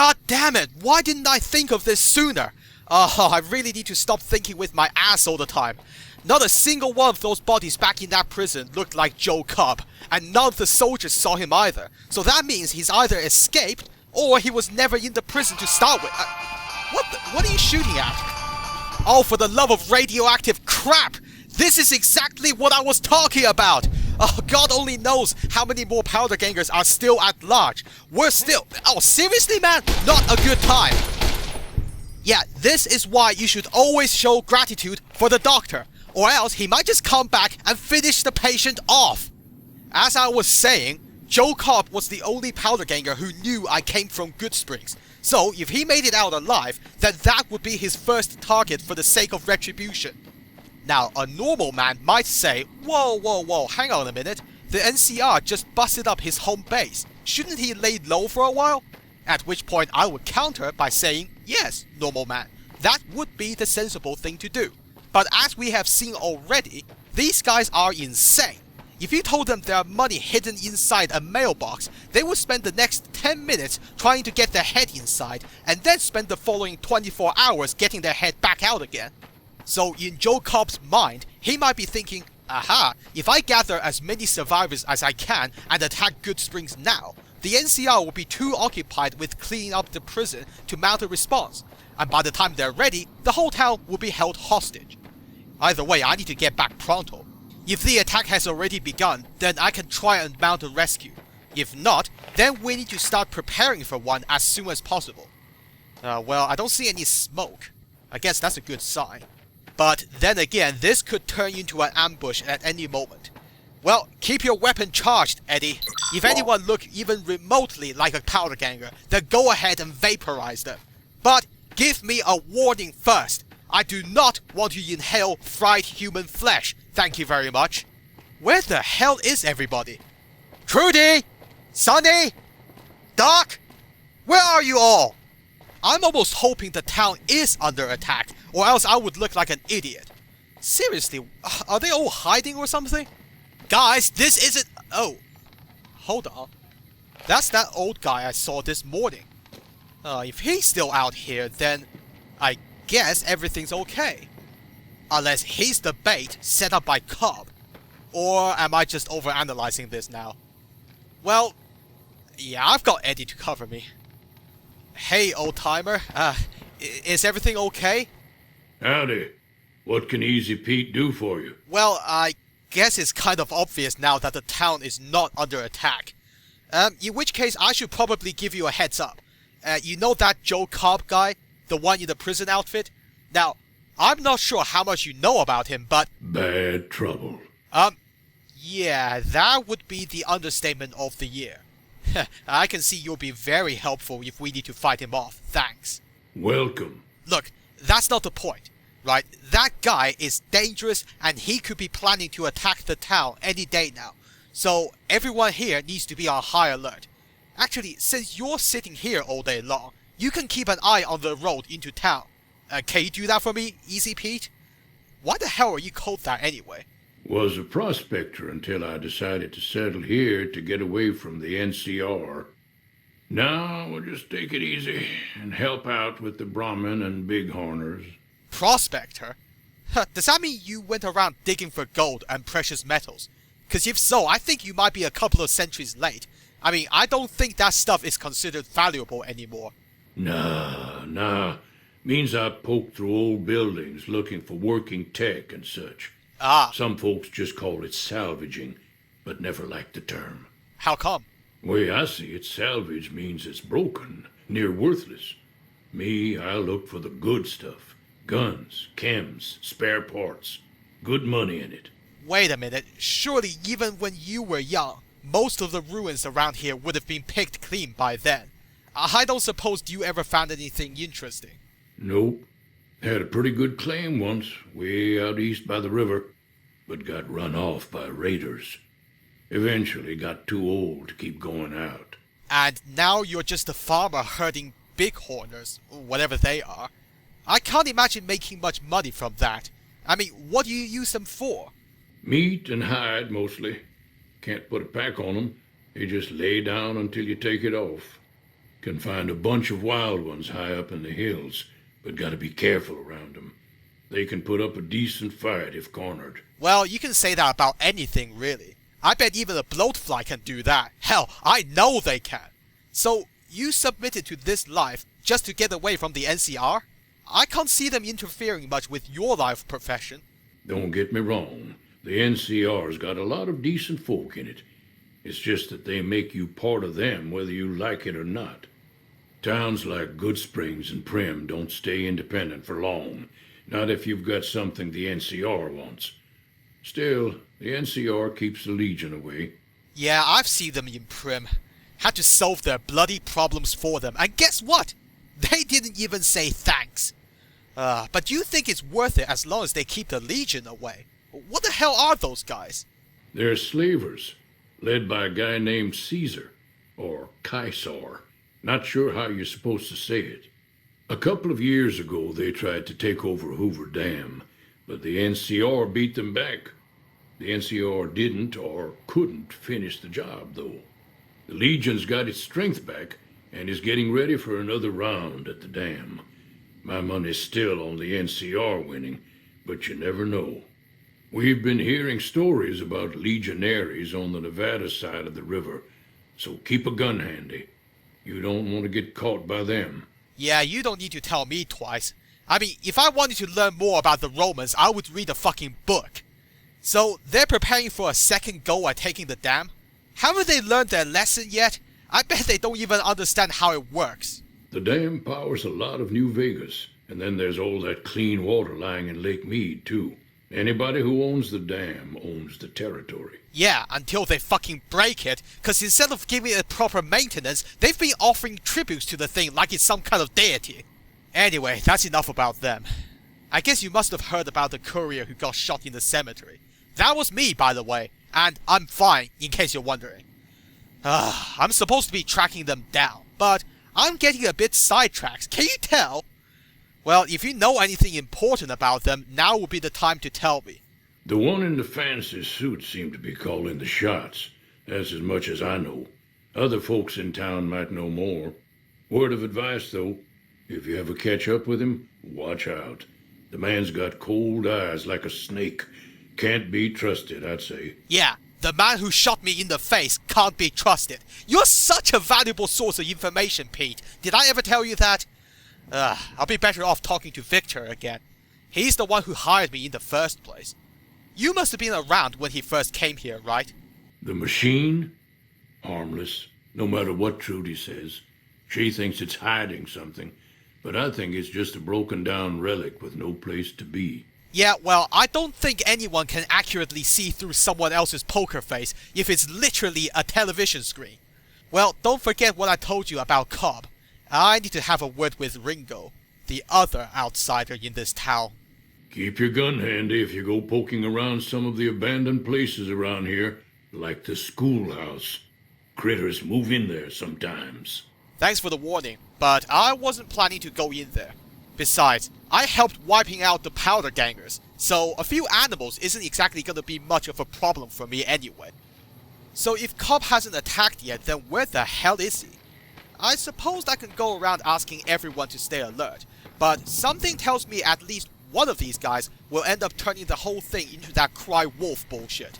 God damn it! Why didn't I think of this sooner? I really need to stop thinking with my ass all the time. Not a single one of those bodies back in that prison looked like Joe Cobb, and none of the soldiers saw him either. So that means he's either escaped, or he was never in the prison to start with. What are you shooting at? Oh, for the love of radioactive crap! This is exactly what I was talking about! Oh, God only knows how many more powder gangers are still at large. We're still... Oh, seriously, man? Not a good time. Yeah, this is why you should always show gratitude for the doctor, or else he might just come back and finish the patient off. As I was saying, Joe Cobb was the only powder ganger who knew I came from Goodsprings. So, if he made it out alive, then that would be his first target for the sake of retribution. Now, a normal man might say, whoa, hang on a minute. The NCR just busted up his home base. Shouldn't he lay low for a while? At which point I would counter by saying, yes, normal man, that would be the sensible thing to do. But as we have seen already, these guys are insane. If you told them there are money hidden inside a mailbox, they would spend the next 10 minutes trying to get their head inside, and then spend the following 24 hours getting their head back out again. So in Joe Cobb's mind, he might be thinking, aha, if I gather as many survivors as I can and attack Goodsprings now, the NCR will be too occupied with cleaning up the prison to mount a response, and by the time they're ready, the whole town will be held hostage. Either way, I need to get back pronto. If the attack has already begun, then I can try and mount a rescue. If not, then we need to start preparing for one as soon as possible. Well, I don't see any smoke. I guess that's a good sign. But then again, this could turn into an ambush at any moment. Well, keep your weapon charged, Eddie. If anyone look even remotely like a powder ganger, then go ahead and vaporize them. But give me a warning first. I do not want to inhale fried human flesh. Thank you very much. Where the hell is everybody? Trudy! Sonny! Doc! Where are you all? I'm almost hoping the town is under attack, or else I would look like an idiot. Seriously, are they all hiding or something? Guys, this isn't... Oh, hold on. That's that old guy I saw this morning. If he's still out here, then I guess everything's okay. Unless he's the bait set up by Cobb. Or am I just overanalyzing this now? Well, yeah, I've got Eddie to cover me. Hey, old-timer. Is everything okay? Howdy. What can Easy Pete do for you? Well, I guess it's kind of obvious now that the town is not under attack. In which case, I should probably give you a heads up. You know that Joe Cobb guy? The one in the prison outfit? Now, I'm not sure how much you know about him, but... Bad trouble. Yeah, that would be the understatement of the year. I can see you'll be very helpful if we need to fight him off. Thanks. Welcome. Look, that's not the point, right? That guy is dangerous and he could be planning to attack the town any day now. So everyone here needs to be on high alert. Actually, since you're sitting here all day long, you can keep an eye on the road into town. Can you do that for me, Easy Pete? Why the hell are you called that anyway? Was a prospector until I decided to settle here to get away from the NCR. Now we'll just take it easy and help out with the Brahmin and Bighorners. Prospector? Does that mean you went around digging for gold and precious metals? Cause if so, I think you might be a couple of centuries late. I mean, I don't think that stuff is considered valuable anymore. Nah. Means I poked through old buildings looking for working tech and such. Some folks just call it salvaging, but never liked the term. How come? Way I see it, salvage means it's broken, near worthless. Me, I look for the good stuff. Guns, chems, spare parts. Good money in it. Wait a minute, surely even when you were young, most of the ruins around here would have been picked clean by then. I don't suppose you ever found anything interesting. Nope. Had a pretty good claim once, way out east by the river, but got run off by raiders. Eventually got too old to keep going out. And now you're just a farmer herding bighorners, whatever they are. I can't imagine making much money from that. I mean, what do you use them for? Meat and hide, mostly. Can't put a pack on them. You just lay down until you take it off. Can find a bunch of wild ones high up in the hills, but gotta be careful around them. They can put up a decent fight if cornered. Well, you can say that about anything, really. I bet even a bloatfly can do that. Hell, I know they can. So, you submitted to this life just to get away from the NCR? I can't see them interfering much with your life profession. Don't get me wrong. The NCR's got a lot of decent folk in it. It's just that they make you part of them whether you like it or not. Towns like Goodsprings and Prim don't stay independent for long. Not if you've got something the NCR wants. Still, the NCR keeps the Legion away. Yeah, I've seen them in Prim. Had to solve their bloody problems for them, and guess what? They didn't even say thanks. But you think it's worth it as long as they keep the Legion away? What the hell are those guys? They're slavers, led by a guy named Caesar, or Caesar. Not sure how you're supposed to say it. A couple of years ago, they tried to take over Hoover Dam, but the NCR beat them back. The NCR didn't or couldn't finish the job, though. The Legion's got its strength back and is getting ready for another round at the dam. My money's still on the NCR winning, but you never know. We've been hearing stories about legionaries on the Nevada side of the river, so keep a gun handy. You don't want to get caught by them. Yeah, you don't need to tell me twice. I mean, if I wanted to learn more about the Romans, I would read a fucking book. So, they're preparing for a second go at taking the dam? Haven't they learned their lesson yet? I bet they don't even understand how it works. The dam powers a lot of New Vegas, and then there's all that clean water lying in Lake Mead, too. Anybody who owns the dam owns the territory. Yeah, until they fucking break it, cause instead of giving it proper maintenance, they've been offering tributes to the thing like it's some kind of deity. Anyway, that's enough about them. I guess you must have heard about the courier who got shot in the cemetery. That was me, by the way, and I'm fine, in case you're wondering. I'm supposed to be tracking them down, but I'm getting a bit sidetracked, can you tell? Well, if you know anything important about them, now would be the time to tell me. The one in the fancy suit seemed to be calling the shots. That's as much as I know. Other folks in town might know more. Word of advice, though, if you ever catch up with him, watch out. The man's got cold eyes like a snake. Can't be trusted, I'd say. Yeah, the man who shot me in the face can't be trusted. You're such a valuable source of information, Pete. Did I ever tell you that? I'll be better off talking to Victor again. He's the one who hired me in the first place. You must have been around when he first came here, right? The machine? Harmless, no matter what Trudy says. She thinks it's hiding something, but I think it's just a broken down relic with no place to be. Yeah, well, I don't think anyone can accurately see through someone else's poker face if it's literally a television screen. Well, don't forget what I told you about Cobb. I need to have a word with Ringo, the other outsider in this town. Keep your gun handy if you go poking around some of the abandoned places around here, like the schoolhouse. Critters move in there sometimes. Thanks for the warning, but I wasn't planning to go in there. Besides, I helped wiping out the powder gangers, so a few animals isn't exactly gonna be much of a problem for me anyway. So if Cobb hasn't attacked yet, then where the hell is he? I suppose I can go around asking everyone to stay alert, but something tells me at least one of these guys will end up turning the whole thing into that cry wolf bullshit.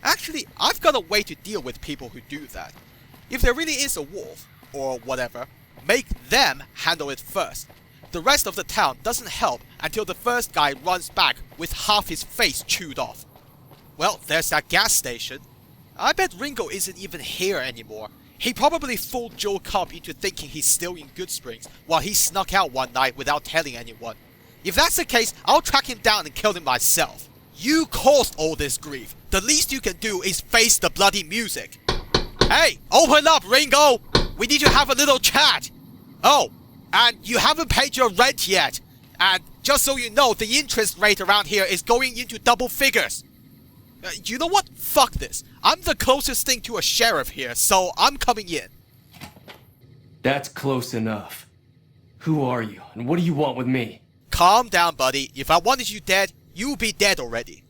Actually, I've got a way to deal with people who do that. If there really is a wolf, or whatever, make them handle it first. The rest of the town doesn't help until the first guy runs back with half his face chewed off. Well, there's that gas station. I bet Ringo isn't even here anymore. He probably fooled Joe Cobb into thinking he's still in Goodsprings while he snuck out one night without telling anyone. If that's the case, I'll track him down and kill him myself. You caused all this grief. The least you can do is face the bloody music. Hey, open up, Ringo! We need to have a little chat. Oh, and you haven't paid your rent yet. And just so you know, the interest rate around here is going into double figures. You know what? Fuck this. I'm the closest thing to a sheriff here, so I'm coming in. That's close enough. Who are you, and what do you want with me? Calm down, buddy. If I wanted you dead, you would be dead already.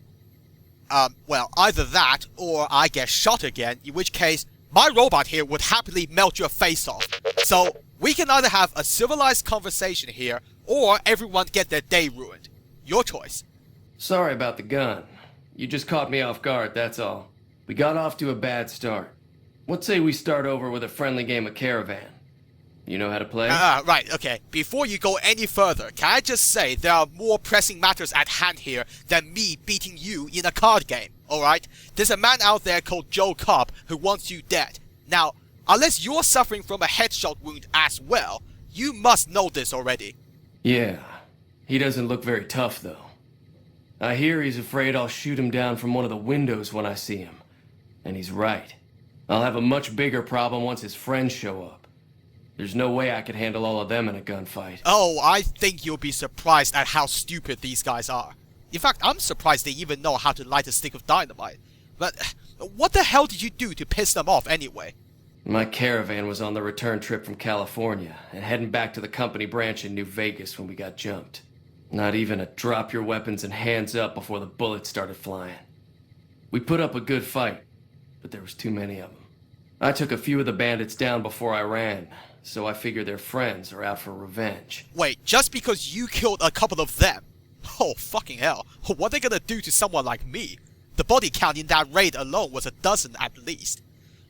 Well, either that, or I get shot again, in which case, my robot here would happily melt your face off. So, we can either have a civilized conversation here, or everyone get their day ruined. Your choice. Sorry about the gun. You just caught me off guard, that's all. We got off to a bad start. Let's say we start over with a friendly game of Caravan. You know how to play? Right, okay. Before you go any further, can I just say there are more pressing matters at hand here than me beating you in a card game, alright? There's a man out there called Joe Cobb who wants you dead. Now, unless you're suffering from a headshot wound as well, you must know this already. Yeah. He doesn't look very tough, though. I hear he's afraid I'll shoot him down from one of the windows when I see him. And he's right. I'll have a much bigger problem once his friends show up. There's no way I could handle all of them in a gunfight. Oh, I think you'll be surprised at how stupid these guys are. In fact, I'm surprised they even know how to light a stick of dynamite. But what the hell did you do to piss them off anyway? My Caravan was on the return trip from California and heading back to the company branch in New Vegas when we got jumped. Not even a drop your weapons and hands up before the bullets started flying. We put up a good fight, but there was too many of them. I took a few of the bandits down before I ran, so I figure their friends are out for revenge. Wait, just because you killed a couple of them? Oh, fucking hell. What are they gonna do to someone like me? The body count in that raid alone was a dozen at least.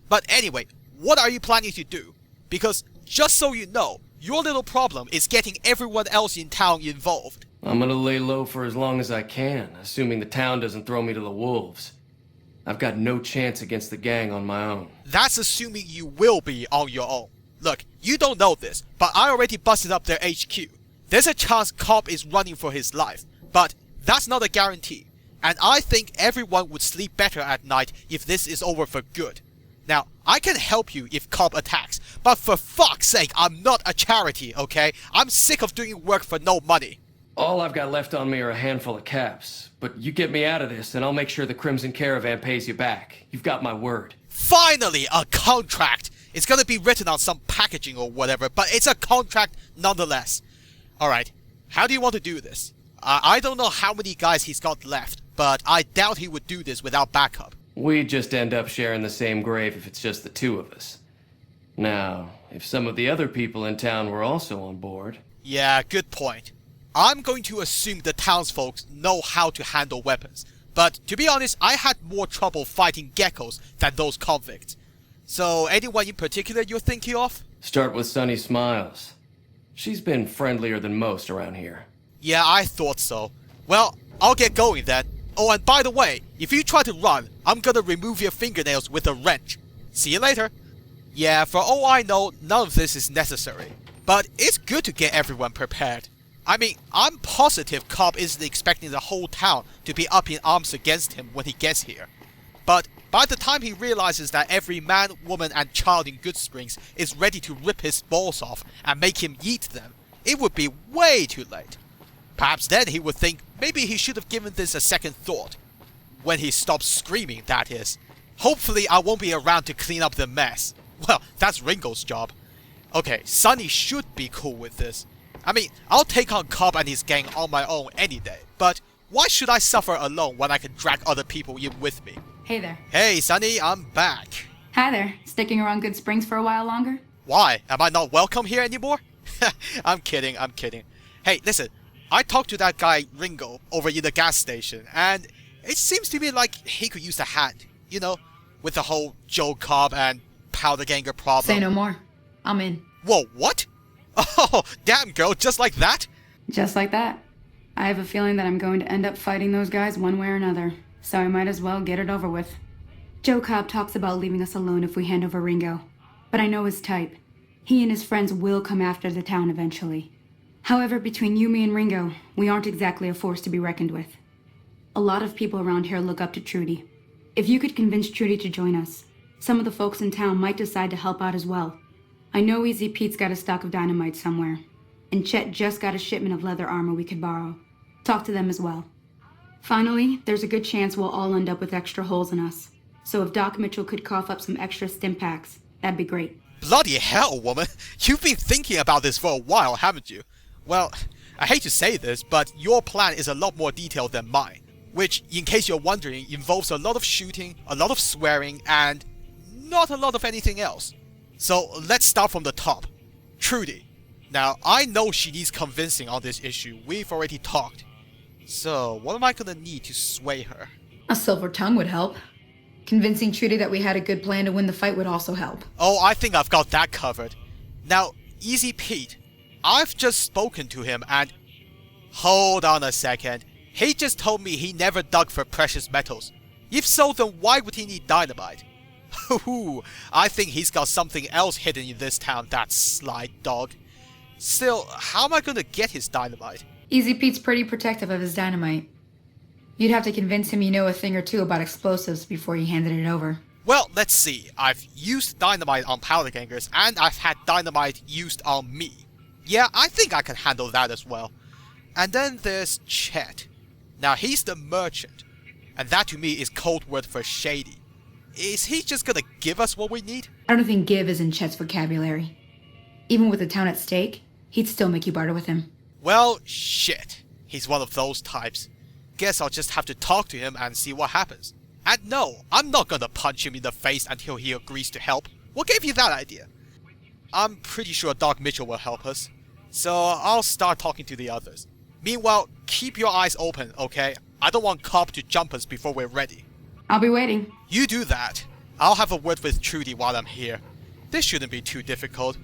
But anyway, what are you planning to do? Because, just so you know, your little problem is getting everyone else in town involved. I'm gonna lay low for as long as I can, assuming the town doesn't throw me to the wolves. I've got no chance against the gang on my own. That's assuming you will be on your own. Look, you don't know this, but I already busted up their HQ. There's a chance Cobb is running for his life, but that's not a guarantee. And I think everyone would sleep better at night if this is over for good. Now, I can help you if Cobb attacks, but for fuck's sake, I'm not a charity, okay? I'm sick of doing work for no money. All I've got left on me are a handful of caps, but you get me out of this and I'll make sure the Crimson Caravan pays you back. You've got my word. Finally, a contract! It's gonna be written on some packaging or whatever, but it's a contract nonetheless. Alright, how do you want to do this? I don't know how many guys he's got left, but I doubt he would do this without backup. We'd just end up sharing the same grave if it's just the two of us. Now, if some of the other people in town were also on board... Yeah, good point. I'm going to assume the townsfolk know how to handle weapons, but to be honest, I had more trouble fighting geckos than those convicts. So, anyone in particular you're thinking of? Start with Sunny Smiles. She's been friendlier than most around here. Yeah, I thought so. Well, I'll get going then. Oh, and by the way, if you try to run, I'm gonna remove your fingernails with a wrench. See you later. Yeah, for all I know, none of this is necessary. But it's good to get everyone prepared. I mean, I'm positive Cobb isn't expecting the whole town to be up in arms against him when he gets here. But by the time he realizes that every man, woman, and child in Goodsprings is ready to rip his balls off and make him eat them, it would be way too late. Perhaps then he would think maybe he should have given this a second thought. When he stops screaming, that is. Hopefully I won't be around to clean up the mess. Well, that's Ringo's job. Okay, Sunny should be cool with this. I mean, I'll take on Cobb and his gang on my own any day, but why should I suffer alone when I can drag other people in with me? Hey there. Hey, Sunny, I'm back. Hi there. Sticking around Goodsprings for a while longer? Why? Am I not welcome here anymore? I'm kidding. Hey, listen, I talked to that guy Ringo over in the gas station, and it seems to me like he could use a hand, you know, with the whole Joe Cobb and Powder Ganger problem. Say no more. I'm in. Whoa, what? Oh, damn girl, just like that? Just like that. I have a feeling that I'm going to end up fighting those guys one way or another, so I might as well get it over with. Joe Cobb talks about leaving us alone if we hand over Ringo, but I know his type. He and his friends will come after the town eventually. However, between you, me, and Ringo, we aren't exactly a force to be reckoned with. A lot of people around here look up to Trudy. If you could convince Trudy to join us, some of the folks in town might decide to help out as well. I know Easy Pete's got a stock of dynamite somewhere, and Chet just got a shipment of leather armor we could borrow. Talk to them as well. Finally, there's a good chance we'll all end up with extra holes in us. So if Doc Mitchell could cough up some extra stim packs, that'd be great. Bloody hell, woman! You've been thinking about this for a while, haven't you? Well, I hate to say this, but your plan is a lot more detailed than mine. Which, in case you're wondering, involves a lot of shooting, a lot of swearing, and not a lot of anything else. So let's start from the top. Trudy. Now, I know she needs convincing on this issue. We've already talked. So, what am I gonna need to sway her? A silver tongue would help. Convincing Trudy that we had a good plan to win the fight would also help. Oh, I think I've got that covered. Now, Easy Pete. I've just spoken to him and... Hold on a second. He just told me he never dug for precious metals. If so, then why would he need dynamite? I think he's got something else hidden in this town, that sly dog. Still, how am I gonna get his dynamite? Easy Pete's pretty protective of his dynamite. You'd have to convince him you know a thing or two about explosives before you handed it over. Well, let's see. I've used dynamite on powder gangers, and I've had dynamite used on me. Yeah, I think I can handle that as well. And then there's Chet. Now, he's the merchant, and that to me is code word for shady. Is he just gonna give us what we need? I don't think give is in Chet's vocabulary. Even with the town at stake, he'd still make you barter with him. Well, shit. He's one of those types. Guess I'll just have to talk to him and see what happens. And no, I'm not gonna punch him in the face until he agrees to help. What gave you that idea? I'm pretty sure Doc Mitchell will help us. So I'll start talking to the others. Meanwhile, keep your eyes open, okay? I don't want Cobb to jump us before we're ready. I'll be waiting. You do that. I'll have a word with Trudy while I'm here. This shouldn't be too difficult.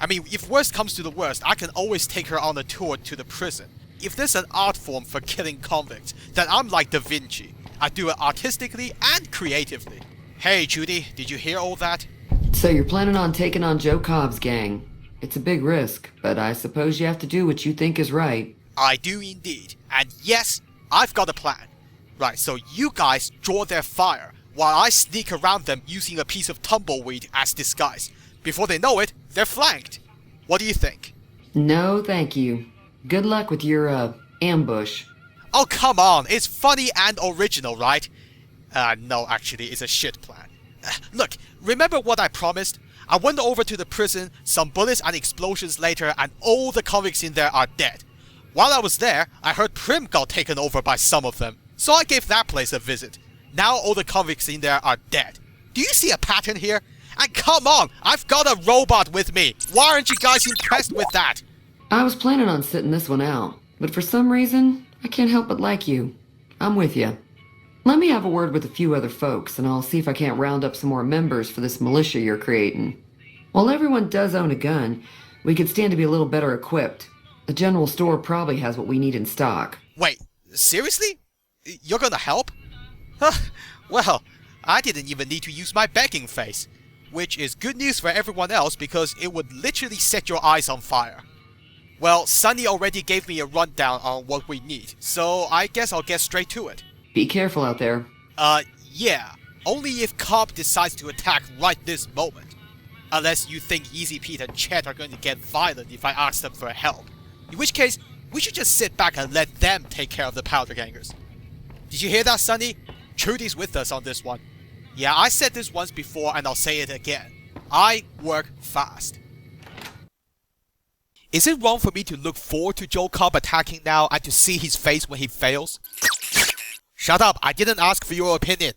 I mean, if worst comes to the worst, I can always take her on a tour to the prison. If there's an art form for killing convicts, then I'm like Da Vinci. I do it artistically and creatively. Hey, Judy, did you hear all that? So you're planning on taking on Joe Cobb's gang. It's a big risk, but I suppose you have to do what you think is right. I do indeed. And yes, I've got a plan. Right, so you guys draw their fire, while I sneak around them using a piece of tumbleweed as disguise. Before they know it, they're flanked. What do you think? No, thank you. Good luck with your, ambush. Oh, come on. It's funny and original, right? No, actually, it's a shit plan. Look, remember what I promised? I went over to the prison, some bullets and explosions later, and all the convicts in there are dead. While I was there, I heard Prim got taken over by some of them, so I gave that place a visit. Now all the convicts in there are dead. Do you see a pattern here? And come on, I've got a robot with me. Why aren't you guys impressed with that? I was planning on sitting this one out, but for some reason, I can't help but like you. I'm with you. Let me have a word with a few other folks, and I'll see if I can't round up some more members for this militia you're creating. While everyone does own a gun, we could stand to be a little better equipped. The general store probably has what we need in stock. Wait, seriously? You're gonna help? Well, I didn't even need to use my begging face. Which is good news for everyone else because it would literally set your eyes on fire. Well, Sunny already gave me a rundown on what we need, so I guess I'll get straight to it. Be careful out there. Yeah. Only if Cobb decides to attack right this moment. Unless you think Easy Pete and Chet are going to get violent if I ask them for help. In which case, we should just sit back and let them take care of the powder gangers. Did you hear that, Sunny? Trudy's with us on this one. Yeah, I said this once before and I'll say it again. I work fast. Is it wrong for me to look forward to Joe Cobb attacking now and to see his face when he fails? Shut up, I didn't ask for your opinion.